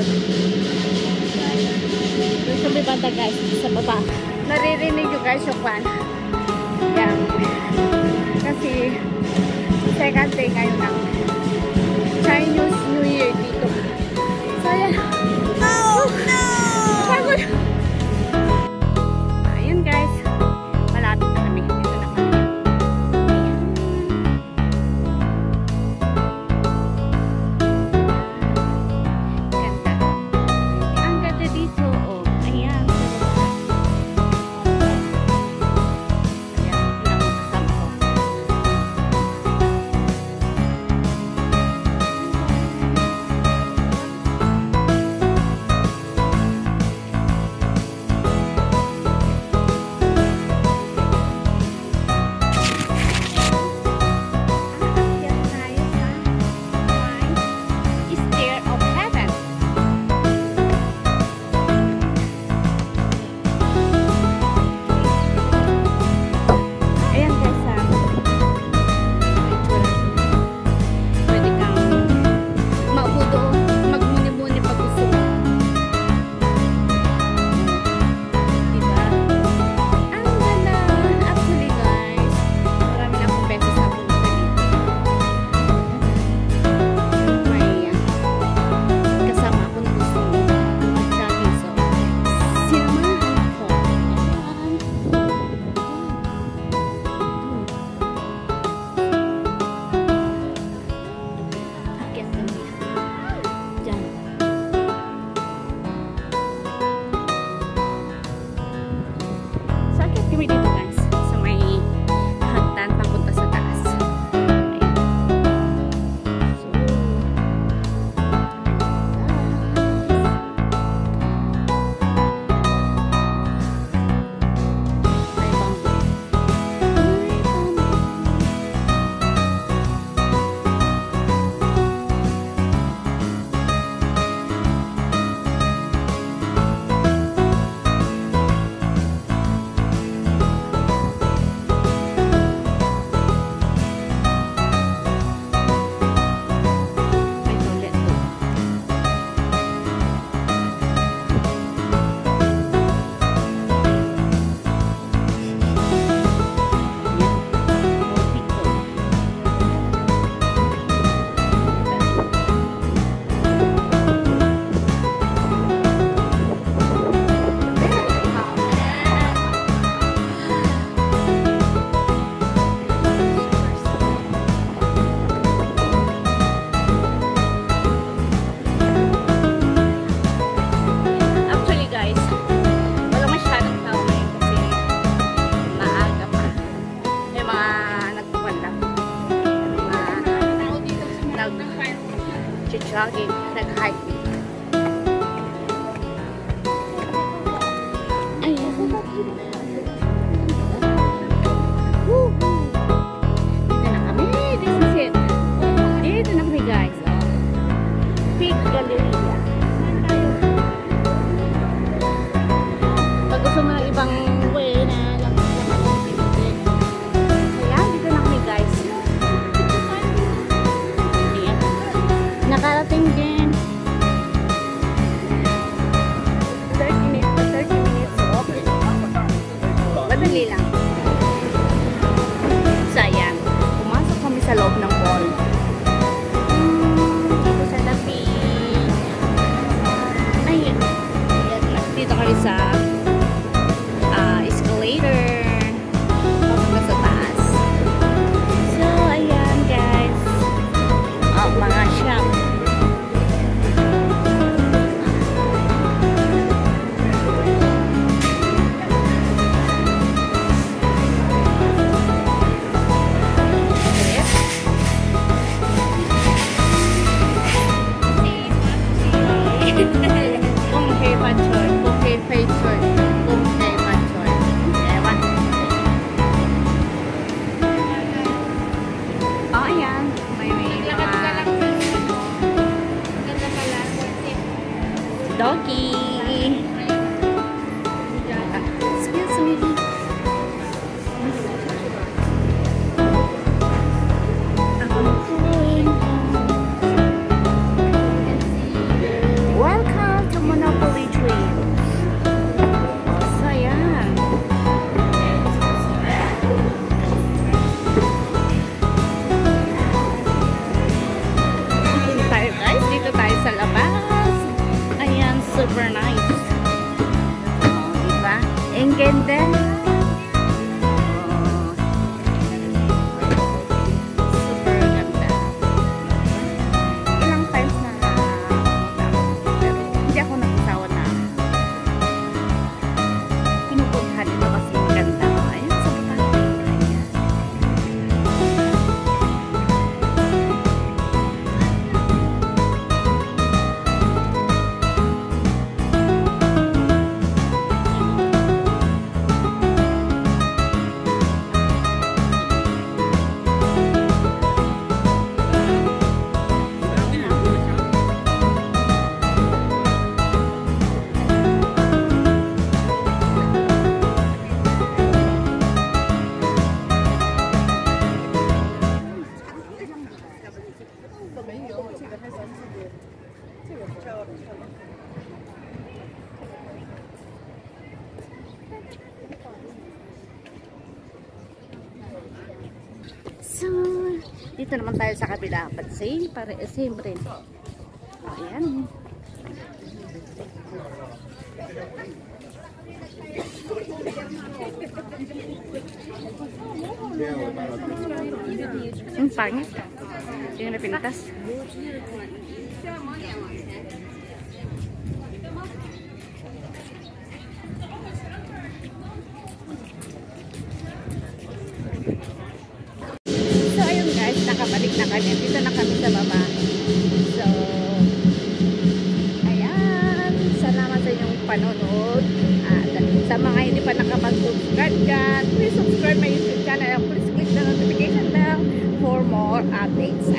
ko. Doon sa may banda guys, sa baba. Naririnig nyo guys yung fan. Yan. Kasi second day ngayon ng Chinese New Year dito. So yan. No! No! Pagod! Ayun guys. Malapit na kami. Dito na kami. Ganda. Ang ganda dito. Oh, ayan. Jogging, nag-hiking. Ayan. Woo! Dito na kami. This is it. Dito na kami guys. Peak Galleria. Pag gusto mo ng ibang way na nakarating din 30 minutes walk. Madali lang. So ayan, pumasok kami sa loob ng mall. Dito sa lapi. Ayan. Dito kami sa escalator. Papunta sa taas. So ayan guys. Mga shop. Doggy. Excuse me. Welcome. So, dito naman tayo sa kabila. But same rin. Ayan. Ang pangit. Hindi na pintas. So, ayun guys. Nakabalik na kami. Dito na kami sa baba. So, ayan. Salamat sa inyong panonood. At sa mga hindi pa nakapag-subscribe dyan, please subscribe my YouTube channel. Please click the notification bell for more updates.